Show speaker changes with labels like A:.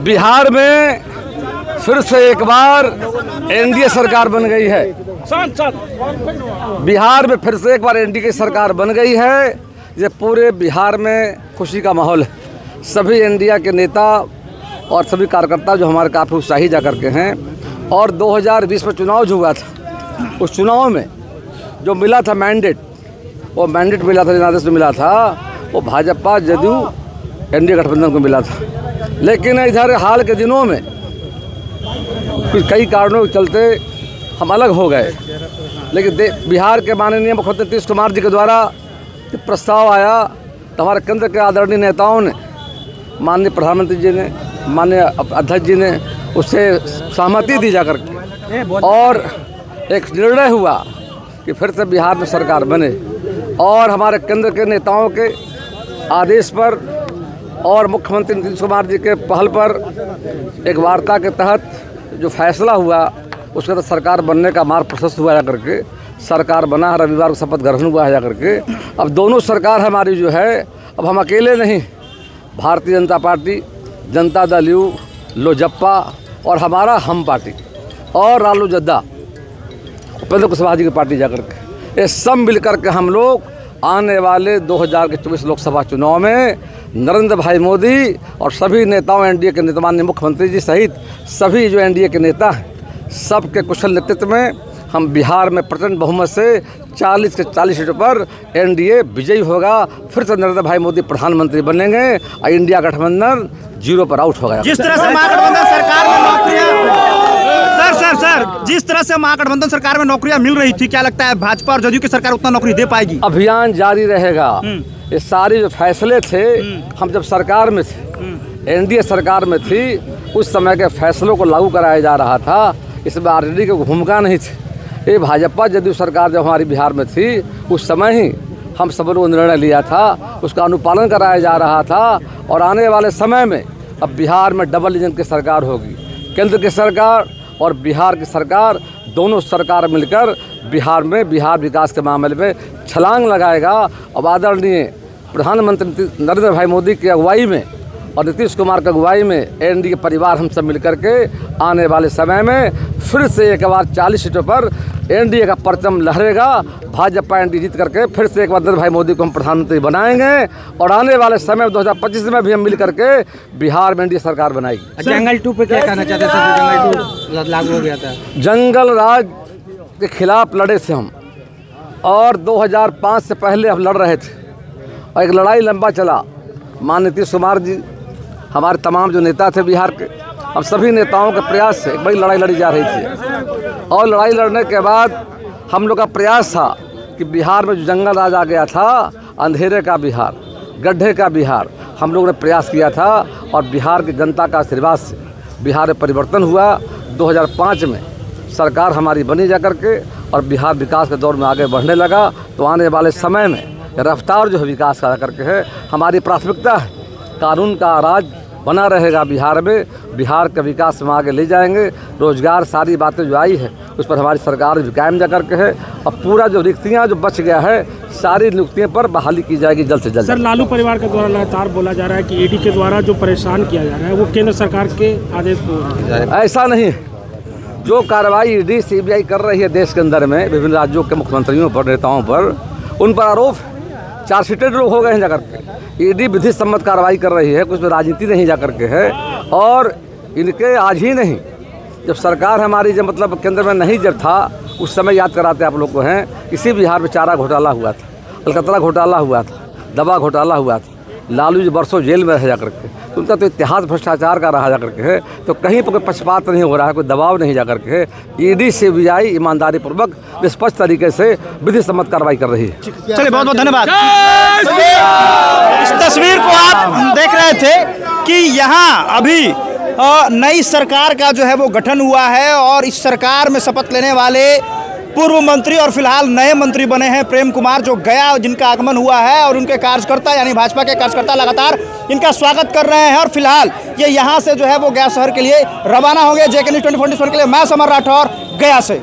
A: बिहार में फिर से एक बार एनडीए सरकार बन गई है। बिहार में फिर से एक बार एनडीए की सरकार बन गई है। ये पूरे बिहार में खुशी का माहौल है। सभी एनडीए के नेता और सभी कार्यकर्ता जो हमारे काफ़ी उत्साही जा करके हैं। और 2020 में चुनाव जो हुआ था, उस चुनाव में जो मिला था मैंडेट, वो मैंडेट मिला था, जनादेश में मिला था, वो भाजपा जदयू एनडीए गठबंधन को मिला था। लेकिन इधर हाल के दिनों में कुछ कई कारणों के चलते हम अलग हो गए। लेकिन बिहार के माननीय मुख्यमंत्री नीतीश कुमार जी के द्वारा प्रस्ताव आया तो हमारे केंद्र के आदरणीय नेताओं ने, माननीय प्रधानमंत्री जी ने, माननीय अध्यक्ष जी ने उससे सहमति दी जाकर के, और एक निर्णय हुआ कि फिर से बिहार में सरकार बने। और हमारे केंद्र के नेताओं के आदेश पर और मुख्यमंत्री नीतीश कुमार जी के पहल पर एक वार्ता के तहत जो फैसला हुआ, उसके तहत सरकार बनने का मार्ग प्रशस्त हुआ जाकर के सरकार बना है। रविवार को शपथ ग्रहण हुआ है जाकर के। अब दोनों सरकार हमारी जो है, अब हम अकेले नहीं, भारतीय जनता पार्टी, जनता दल यू, लोजपा और हमारा हम पार्टी और रालू जद्दा, उपेंद्र कुशवाहा जी की पार्टी जाकर के, ये सब मिलकर के हम लोग आने वाले 2024 लोकसभा चुनाव में नरेंद्र भाई मोदी और सभी नेताओं, एनडीए के नेता, माननीय मुख्यमंत्री जी सहित सभी जो एनडीए के नेता हैं, सबके कुशल नेतृत्व में हम बिहार में प्रचंड बहुमत से 40 के 40 सीटों पर एनडीए विजयी होगा। फिर से नरेंद्र भाई मोदी प्रधानमंत्री बनेंगे और इंडिया गठबंधन 0 पर आउट होगा।
B: जिस तरह से महागठबंधन सरकार में नौकरियां जिस तरह से महागठबंधन सरकार में नौकरियां मिल रही थी, क्या लगता है भाजपा और जदयू की सरकार उतना नौकरी दे पाएगी?
A: अभियान जारी रहेगा। ये सारे जो फैसले थे, हम जब सरकार में थे, एनडीए सरकार में थी, उस समय के फैसलों को लागू कराया जा रहा था। इसमें आरजेडी की भूमिका नहीं थी। ये भाजपा जदयू सरकार जब हमारी बिहार में थी, उस समय ही हम सब लोगों ने निर्णय लिया था, उसका अनुपालन कराया जा रहा था। और आने वाले समय में अब बिहार में डबल इंजन की सरकार होगी। केंद्र की सरकार और बिहार की सरकार, दोनों सरकार मिलकर बिहार में बिहार विकास के मामले में छलांग लगाएगा। अब आदरणीय प्रधानमंत्री नरेंद्र भाई मोदी की अगुवाई में और नीतीश कुमार की अगुवाई में एनडीए परिवार हम सब मिलकर के आने वाले समय में फिर से एक बार 40 सीटों पर एनडीए का परचम लहरेगा। भाजपा एनडीए जीत करके फिर से एक बार नरेंद्र भाई मोदी को हम प्रधानमंत्री बनाएंगे और आने वाले समय 2025 में भी हम मिल करके बिहार में एनडीए सरकार बनाएगी।
B: जंगल 2 पे क्या कहना चाहते हैं? जंगल 2 लागू हो गया था।
A: जंगल राज के खिलाफ लड़े थे हम, और 2005 से पहले हम लड़ रहे थे और एक लड़ाई लंबा चला। माननीय नीतीश कुमार जी, हमारे तमाम जो नेता थे बिहार के, हम सभी नेताओं के प्रयास से एक बड़ी लड़ाई लड़ी जा रही थी। और लड़ाई लड़ने के बाद हम लोग का प्रयास था कि बिहार में जो जंगल राज आ गया था, अंधेरे का बिहार, गड्ढे का बिहार, हम लोगों ने प्रयास किया था। और बिहार की जनता का आशीर्वाद से बिहार में परिवर्तन हुआ। 2005 में सरकार हमारी बनी जा करके और बिहार विकास के दौर में आगे बढ़ने लगा। तो आने वाले समय में रफ्तार जो है विकास का करके है, हमारी प्राथमिकता है। कानून का राज बना रहेगा बिहार में, बिहार का विकास हम आगे ले जाएंगे। रोजगार, सारी बातें जो आई है उस पर हमारी सरकार भी कायम जा करके है। और पूरा जो रिक्तियाँ जो बच गया है, सारी नियुक्तियों पर बहाली की जाएगी जल्द से जल्द।
C: सर, लालू परिवार के द्वारा लगातार बोला जा रहा है कि ईडी के द्वारा जो परेशान किया जा रहा है वो केंद्र सरकार के आदेश पर।
A: ऐसा नहीं, जो कार्रवाई ईडी सीबीआई कर रही है देश के अंदर में विभिन्न राज्यों के मुख्यमंत्रियों पर, नेताओं पर, उन पर आरोप चार्जशीटेड लोग हो गए हैं जाकर के। ईडी विधि सम्मत कार्रवाई कर रही है, कुछ में राजनीति नहीं जा करके है। और इनके आज ही नहीं, जब सरकार हमारी जब मतलब केंद्र में नहीं जब था, उस समय याद कराते आप लोग को हैं, इसी बिहार में चारा घोटाला हुआ था, अलकतरा घोटाला हुआ था, दवा घोटाला हुआ था। लालू जी बरसों जेल में रह जा करके, उनका तो इतिहास भ्रष्टाचार का रहा जा करके है। तो कहीं पर कोई पक्षपात नहीं हो रहा है, कोई दबाव नहीं जा करके है। ईडी सीबीआई ईमानदारी पूर्वक निष्पक्ष तरीके से विधि सम्मत कार्रवाई कर रही है।
B: चलिए, बहुत बहुत धन्यवाद। इस तस्वीर को आप देख रहे थे कि यहाँ अभी नई सरकार का जो है वो गठन हुआ है और इस सरकार में शपथ लेने वाले पूर्व मंत्री और फिलहाल नए मंत्री बने हैं प्रेम कुमार, जो गया जिनका आगमन हुआ है और उनके कार्यकर्ता यानी भाजपा के कार्यकर्ता लगातार इनका स्वागत कर रहे हैं। और फिलहाल ये यहाँ से जो है वो गया शहर के लिए रवाना हो गए। JK News 24 के लिए मैं समर राठौर, गया से।